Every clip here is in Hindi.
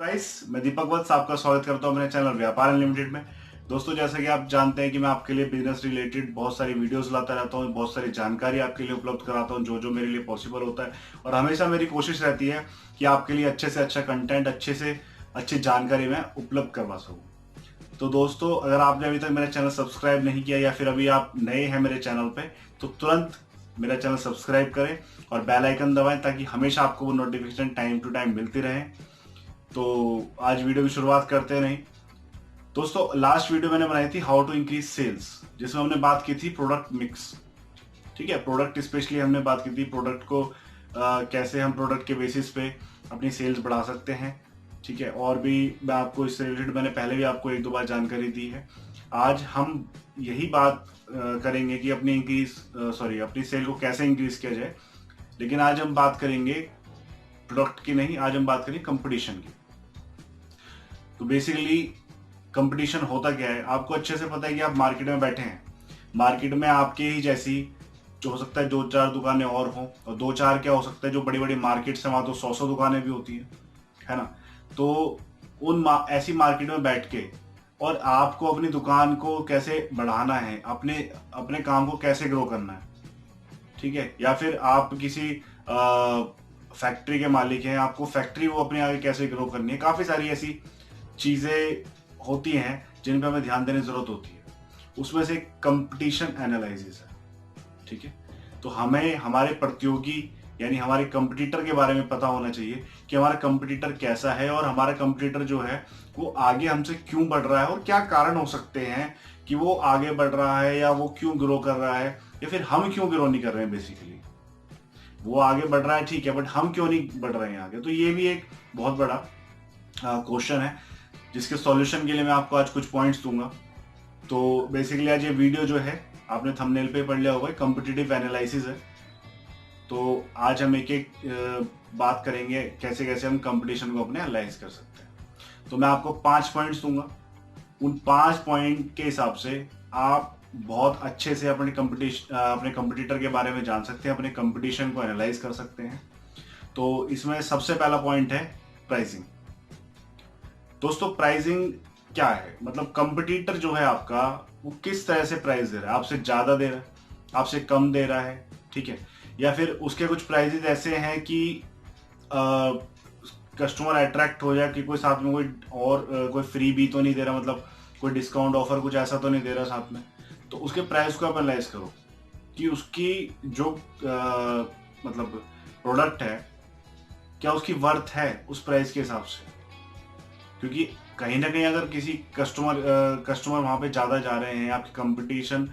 गाइस, मैं दीपक वत्स आपका स्वागत करता हूं मेरे चैनल व्यापार अनलिमिटेड में। दोस्तों, जैसा कि आप जानते हैं कि मैं आपके लिए बिजनेस रिलेटेड बहुत सारी वीडियोस लाता रहता हूं, बहुत सारी जानकारी आपके लिए उपलब्ध कराता हूं जो जो मेरे लिए पॉसिबल होता है। और हमेशा मेरी कोशिश रहती है कि आपके लिए अच्छे से अच्छा कंटेंट, अच्छे से अच्छी जानकारी मैं उपलब्ध करवा सकूँ। तो दोस्तों, अगर आपने अभी तक मेरा चैनल सब्सक्राइब नहीं किया या फिर अभी आप नए हैं मेरे चैनल पे, तो तुरंत मेरा चैनल सब्सक्राइब करें और बेल आइकन दबाएं ताकि हमेशा आपको वो नोटिफिकेशन टाइम टू टाइम मिलती रहे। तो आज वीडियो की शुरुआत करते नहीं। दोस्तों, लास्ट वीडियो मैंने बनाई थी हाउ टू इंक्रीज सेल्स, जिसमें हमने बात की थी प्रोडक्ट मिक्स। ठीक है, प्रोडक्ट स्पेशली हमने बात की थी प्रोडक्ट को कैसे हम प्रोडक्ट के बेसिस पे अपनी सेल्स बढ़ा सकते हैं। ठीक है, और भी मैं आपको इससे रिलेटेड मैंने पहले भी आपको एक दो बार जानकारी दी है। आज हम यही बात करेंगे कि अपनी सेल को कैसे इंक्रीज किया जाए। लेकिन आज हम बात करेंगे प्रोडक्ट की नहीं, आज हम बात करेंगे कंपटीशन की। तो बेसिकली कंपटीशन होता क्या है, आपको अच्छे से पता है कि आप मार्केट में बैठे हैं। मार्केट में आपके ही जैसी जो हो सकता है दो चार दुकानें और हों, और दो चार क्या हो सकता है, जो बड़ी बड़ी मार्केट से वहां तो 100 दुकानें भी होती है ना। तो ऐसी मार्केट में बैठ के और आपको अपनी दुकान को कैसे बढ़ाना है, अपने अपने काम को कैसे ग्रो करना है। ठीक है, या फिर आप किसी फैक्ट्री के मालिक हैं, आपको फैक्ट्री वो अपने आगे कैसे ग्रो करनी है। काफी सारी ऐसी चीजें होती हैं जिन पर हमें ध्यान देने की जरूरत होती है। उसमें से कंपटीशन एनालिसिस है। ठीक है, तो हमें हमारे प्रतियोगी यानी हमारे कंपटीटर के बारे में पता होना चाहिए कि हमारा कंपटीटर कैसा है और हमारा कंपटीटर जो है वो आगे हमसे क्यों बढ़ रहा है और क्या कारण हो सकते हैं कि वो आगे बढ़ रहा है, या वो क्यों ग्रो कर रहा है, या फिर हम क्यों ग्रो नहीं कर रहे हैं। बेसिकली वो आगे बढ़ रहा है, ठीक है, बट हम क्यों नहीं बढ़ रहे हैं आगे। तो ये भी एक बहुत बड़ा क्वेश्चन है जिसके सॉल्यूशन के लिए मैं आपको आज कुछ पॉइंट्स दूंगा। तो बेसिकली आज ये वीडियो जो है आपने थंबनेल पे पढ़ लिया होगा, कॉम्पिटिटिव एनालिसिस है। तो आज हम एक एक बात करेंगे कैसे कैसे हम कंपटीशन को अपने एनालाइज कर सकते हैं। तो मैं आपको 5 पॉइंट्स दूंगा। उन 5 पॉइंट के हिसाब से आप बहुत अच्छे से अपने कंपटीटर के बारे में जान सकते हैं, अपने कंपटीशन को एनालाइज कर सकते हैं। तो इसमें सबसे पहला पॉइंट है प्राइसिंग। दोस्तों, प्राइसिंग क्या है, मतलब कंपटीटर जो है आपका वो किस तरह से प्राइस दे रहा है। आपसे ज्यादा दे रहा है, आपसे कम दे रहा है, ठीक है, या फिर उसके कुछ प्राइजेस ऐसे हैं कि कस्टमर अट्रैक्ट हो जाए कि कोई साथ में कोई फ्री भी तो नहीं दे रहा, मतलब कोई डिस्काउंट ऑफर कुछ ऐसा तो नहीं दे रहा साथ में। तो उसके प्राइस को आप एनालाइज करो कि उसकी जो मतलब प्रोडक्ट है, क्या उसकी वर्थ है उस प्राइस के हिसाब से। क्योंकि कहीं ना कहीं अगर किसी कस्टमर वहां पे ज्यादा जा रहे हैं, आपकी कंपटीशन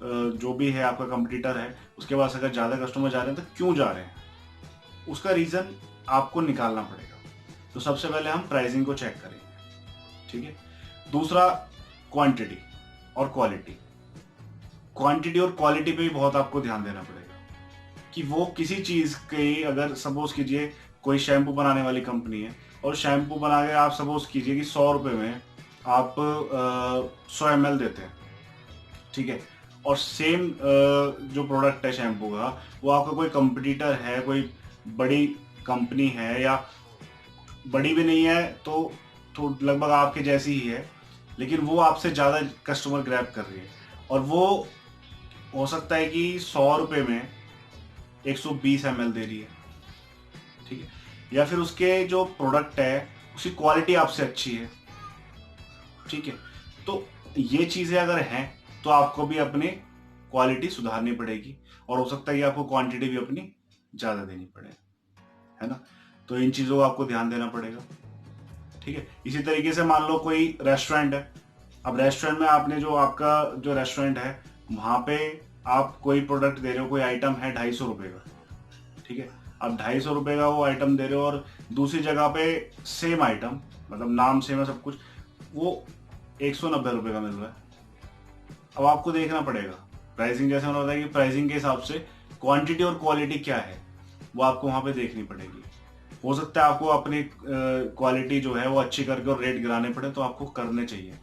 जो भी है, आपका कंपटीटर है, उसके पास अगर ज्यादा कस्टमर जा रहे हैं तो क्यों जा रहे हैं, उसका रीजन आपको निकालना पड़ेगा। तो सबसे पहले हम प्राइसिंग को चेक करेंगे। ठीक है, दूसरा क्वांटिटी और क्वालिटी। क्वांटिटी और क्वालिटी पे भी बहुत आपको ध्यान देना पड़ेगा कि वो किसी चीज के, अगर सपोज कीजिए कोई शैम्पू बनाने वाली कंपनी है और शैम्पू बना के आप सपोज कीजिए कि 100 रुपए में आप 100 ml देते हैं। ठीक है, और सेम जो प्रोडक्ट है शैम्पू का, वो आपका कोई कंपटीटर है, कोई बड़ी कंपनी है, या बड़ी भी नहीं है तो लगभग आपके जैसी ही है, लेकिन वो आपसे ज्यादा कस्टमर ग्रैब कर रही है, और वो हो सकता है कि 100 रुपए में 120 ml दे रही है। ठीक है, या फिर उसके जो प्रोडक्ट है उसकी क्वालिटी आपसे अच्छी है। ठीक है, तो ये चीजें अगर हैं तो आपको भी अपनी क्वालिटी सुधारनी पड़ेगी, और हो सकता है कि आपको क्वांटिटी भी अपनी ज्यादा देनी पड़े, है ना। तो इन चीजों को आपको ध्यान देना पड़ेगा। ठीक है, इसी तरीके से मान लो कोई रेस्टोरेंट है। अब रेस्टोरेंट में आपने जो आपका जो रेस्टोरेंट है वहां पे आप कोई प्रोडक्ट दे रहे हो, कोई आइटम है 250 रुपए का। ठीक है, आप 250 रुपए का वो आइटम दे रहे हो, और दूसरी जगह पे सेम आइटम, मतलब नाम सेम है सब कुछ, वो 190 रुपए का मिल रहा है। अब आपको देखना पड़ेगा प्राइसिंग, जैसे मैंने बताया कि प्राइसिंग के हिसाब से क्वांटिटी और क्वालिटी क्या है वो आपको वहां पे देखनी पड़ेगी। हो सकता है आपको अपनी क्वालिटी जो है वो अच्छी करके और रेट गिराने पड़े, तो आपको करने चाहिए,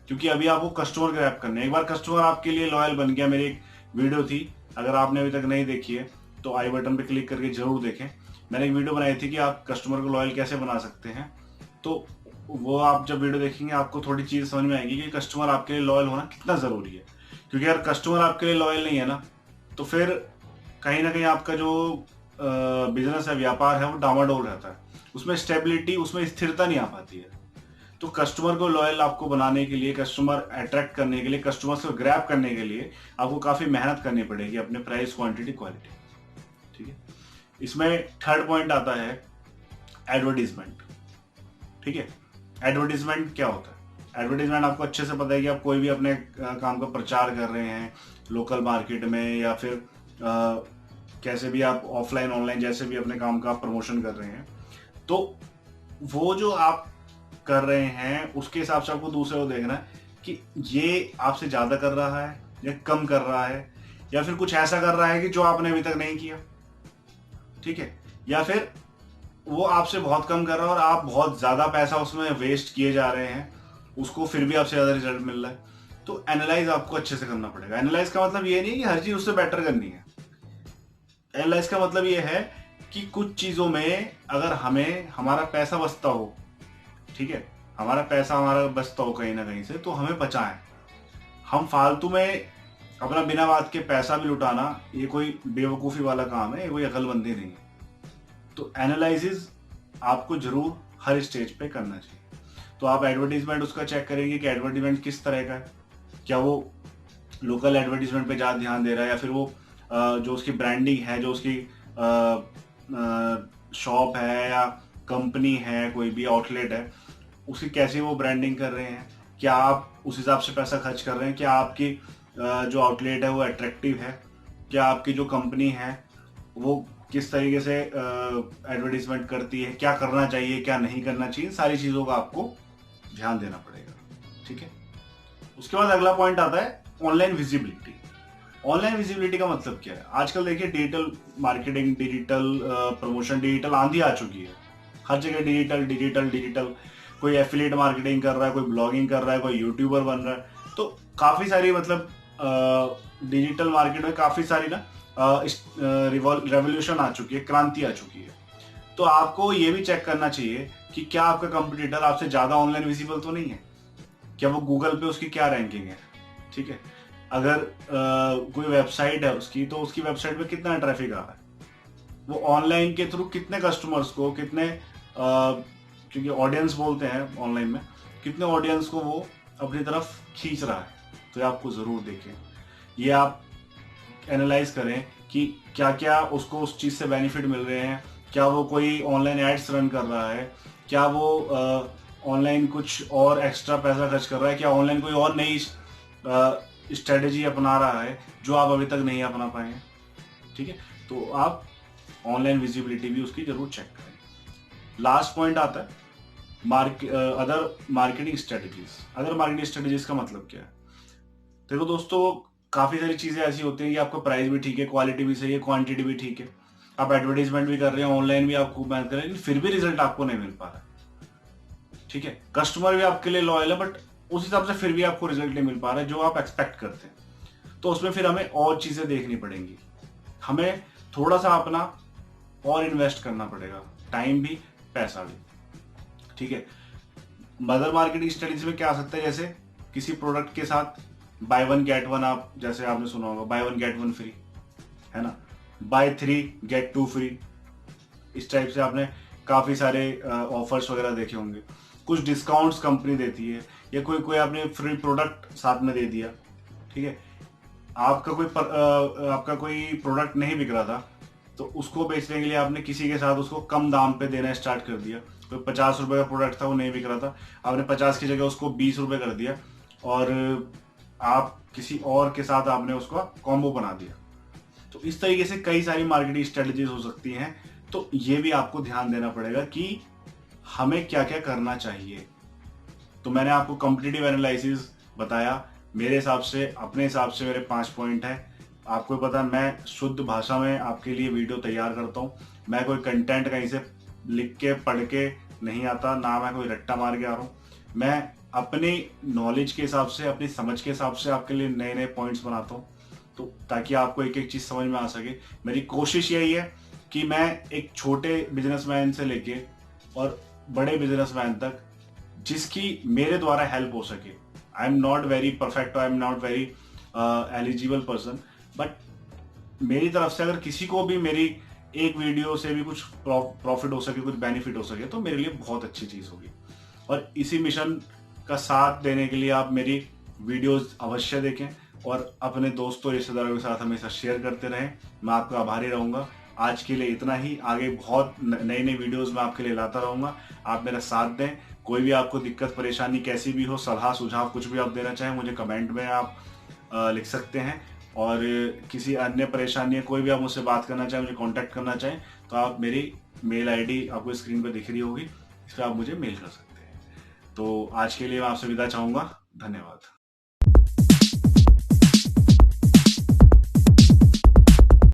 क्योंकि अभी आपको कस्टमर ग्रैब करने। एक बार कस्टमर आपके लिए लॉयल बन गया, मेरी एक वीडियो थी, अगर आपने अभी तक नहीं देखी है तो आई बटन पे क्लिक करके जरूर देखें। मैंने एक वीडियो बनाई थी कि आप कस्टमर को लॉयल कैसे बना सकते हैं। तो वो आप जब वीडियो देखेंगे आपको थोड़ी चीज समझ में आएगी कि कस्टमर आपके लिए लॉयल होना कितना जरूरी है। क्योंकि अगर कस्टमर आपके लिए लॉयल नहीं है ना, तो फिर कहीं ना कहीं आपका जो बिजनेस है, व्यापार है, वो डामाडोल रहता है, उसमें स्टेबिलिटी, उसमें स्थिरता नहीं आ पाती है। तो कस्टमर को लॉयल आपको बनाने के लिए, कस्टमर अट्रैक्ट करने के लिए, कस्टमर से ग्रैब करने के लिए आपको काफी मेहनत करनी पड़ेगी अपने प्राइस, क्वांटिटी, क्वालिटी। ठीक है। इसमें थर्ड पॉइंट आता है एडवर्टीजमेंट। ठीक है। एडवर्टीजमेंट क्या होता है? एडवर्टीजमेंट आपको अच्छे से पता है कि आप कोई भी अपने काम का प्रचार कर रहे हैं लोकल मार्केट में, या फिर कैसे भी आप ऑफलाइन ऑनलाइन जैसे भी अपने काम का प्रमोशन कर रहे हैं, तो वो जो आप कर रहे हैं उसके हिसाब से आपको दूसरे को देखना है कि ये आपसे ज्यादा कर रहा है या कम कर रहा है, या फिर कुछ ऐसा कर रहा है कि जो आपने अभी तक नहीं किया। ठीक है। या फिर वो आपसे बहुत कम कर रहा है और आप बहुत ज्यादा पैसा उसमें वेस्ट किए जा रहे हैं, उसको फिर भी आपसे ज्यादा रिजल्ट मिल रहा है। तो एनालाइज आपको अच्छे से करना पड़ेगा। एनालाइज का मतलब ये नहीं है कि हर चीज उससे बेटर करनी है। एनालाइज का मतलब ये है कि कुछ चीजों में अगर हमें हमारा पैसा बचता हो, ठीक है, हमारा बचता हो कहीं ना कहीं से, तो हमें बचाएं। हम फालतू में अपना बिना बात के पैसा भी लुटाना, ये कोई बेवकूफी वाला काम है, ये कोई अकलमंदी नहीं है। तो एनालिसिस आपको जरूर हर स्टेज पे करना चाहिए। तो आप एडवर्टीजमेंट उसका चेक करेंगे कि एडवर्टीजमेंट किस तरह का है, क्या वो लोकल एडवर्टीजमेंट पे ज्यादा ध्यान दे रहा है, या फिर वो जो उसकी ब्रांडिंग है, जो उसकी शॉप है या कंपनी है, कोई भी आउटलेट है, उसकी कैसी वो ब्रांडिंग कर रहे हैं, क्या आप उस हिसाब से पैसा खर्च कर रहे हैं, क्या आपकी जो आउटलेट है वो अट्रैक्टिव है, क्या आपकी जो कंपनी है वो किस तरीके से एडवर्टीजमेंट करती है, क्या करना चाहिए क्या नहीं करना चाहिए, सारी चीजों का आपको ध्यान देना पड़ेगा। ठीक है। उसके बाद अगला पॉइंट आता है ऑनलाइन विजिबिलिटी। ऑनलाइन विजिबिलिटी का मतलब क्या है? आजकल देखिए digital marketing, digital promotion, digital आंधी आ चुकी है। हर जगह डिजिटल डिजिटल डिजिटल। कोई एफिलिएट मार्केटिंग कर रहा है, कोई ब्लॉगिंग कर रहा है, कोई यूट्यूबर बन रहा है। तो काफी सारी मतलब डिजिटल मार्केट में काफी सारी ना रेवोल्यूशन आ चुकी है, क्रांति आ चुकी है। तो आपको ये भी चेक करना चाहिए कि क्या आपका कंपटीटर आपसे ज्यादा ऑनलाइन विजिबल तो नहीं है, क्या वो गूगल पे उसकी क्या रैंकिंग है। ठीक है। अगर कोई वेबसाइट है उसकी, तो उसकी वेबसाइट पे कितना ट्रैफिक आ रहा है, वो ऑनलाइन के थ्रू कितने कस्टमर्स को, कितने क्योंकि ऑडियंस बोलते हैं ऑनलाइन में, कितने ऑडियंस को वो अपनी तरफ खींच रहा है। तो ये आपको जरूर देखें, ये आप एनालाइज करें कि क्या क्या उसको उस चीज से बेनिफिट मिल रहे हैं, क्या वो कोई ऑनलाइन एड्स रन कर रहा है, क्या वो ऑनलाइन कुछ और एक्स्ट्रा पैसा खर्च कर रहा है, क्या ऑनलाइन कोई और नई स्ट्रेटेजी अपना रहा है जो आप अभी तक नहीं अपना पाए हैं। ठीक है। तो आप ऑनलाइन विजिबिलिटी भी उसकी जरूर चेक करें। लास्ट पॉइंट आता है other marketing strategies. Other marketing strategies का मतलब क्या है? देखो दोस्तों, काफी सारी चीजें ऐसी होती हैं कि आपका प्राइस भी ठीक है, क्वालिटी भी सही है, क्वांटिटी भी ठीक है, आप एडवर्टीजमेंट भी कर रहे हैं, ऑनलाइन भी आप खूब मेहनत कर रहे हैं, लेकिन फिर भी रिजल्ट आपको नहीं मिल पा रहा है। ठीक है। कस्टमर भी आपके लिए लॉयल है, बट उस हिसाब से फिर भी आपको रिजल्ट नहीं मिल पा रहा है जो आप एक्सपेक्ट करते हैं। तो उसमें फिर हमें और चीजें देखनी पड़ेंगी, हमें थोड़ा सा अपना और इन्वेस्ट करना पड़ेगा, टाइम भी पैसा भी। ठीक है। मदर मार्केटिंग स्ट्रेटेजी में क्या आ सकता है, जैसे किसी प्रोडक्ट के साथ बाय वन गेट वन, आप जैसे आपने सुना होगा by one get one free, है ना, बाय 3 गेट 2 फ्री, इस टाइप से आपने काफी सारे ऑफर्स वगैरह देखे होंगे। कुछ डिस्काउंट्स कंपनी देती है, या कोई कोई आपने फ्री प्रोडक्ट साथ में दे दिया। ठीक है। आपका कोई प्रोडक्ट नहीं बिक रहा था, तो उसको बेचने के लिए आपने किसी के साथ उसको कम दाम पे देना स्टार्ट कर दिया। कोई 50 रुपए का प्रोडक्ट था, वो नहीं बिक रहा था, आपने 50 की जगह उसको 20 रुपए कर दिया, और आप किसी और के साथ आपने उसका कॉम्बो बना दिया। तो इस तरीके से कई सारी मार्केटिंग स्ट्रेटजीज हो सकती हैं। तो ये भी आपको ध्यान देना पड़ेगा कि हमें क्या क्या करना चाहिए। तो मैंने आपको कॉम्पिटिटिव एनालिसिस बताया, मेरे हिसाब से, अपने हिसाब से मेरे 5 पॉइंट है। आपको पता है मैं शुद्ध भाषा में आपके लिए वीडियो तैयार करता हूँ, मैं कोई कंटेंट कहीं से लिख के पढ़ के नहीं आता, ना मैं कोई रट्टा मार के आ रहा हूँ। मैं अपनी नॉलेज के हिसाब से, अपनी समझ के हिसाब से आपके लिए नए नए पॉइंट्स बनाता हूँ, तो ताकि आपको एक एक चीज समझ में आ सके। मेरी कोशिश यही है कि मैं एक छोटे बिजनेसमैन से लेके और बड़े बिजनेसमैन तक जिसकी मेरे द्वारा हेल्प हो सके। I am not very perfect, I am not very eligible person, but मेरी तरफ से अगर किसी को भी मेरी एक वीडियो से भी कुछ प्रॉफिट हो सके, कुछ बेनिफिट हो सके, तो मेरे लिए बहुत अच्छी चीज होगी। और इसी मिशन का साथ देने के लिए आप मेरी वीडियोस अवश्य देखें और अपने दोस्तों रिश्तेदारों के साथ हमेशा शेयर करते रहें। मैं आपका आभारी रहूंगा। आज के लिए इतना ही। आगे बहुत नई नई वीडियोस मैं आपके लिए लाता रहूंगा। आप मेरा साथ दें। कोई भी आपको दिक्कत परेशानी कैसी भी हो, सलाह सुझाव कुछ भी आप देना चाहें, मुझे कमेंट में आप लिख सकते हैं। और किसी अन्य परेशानी है, कोई भी आप मुझसे बात करना चाहें, मुझे कांटेक्ट करना चाहें, तो आप मेरी मेल आईडी आपको स्क्रीन पर दिख रही होगी, इस पर आप मुझे मेल कर सकते हैं। तो आज के लिए मैं आपसे विदा चाहूंगा। धन्यवाद।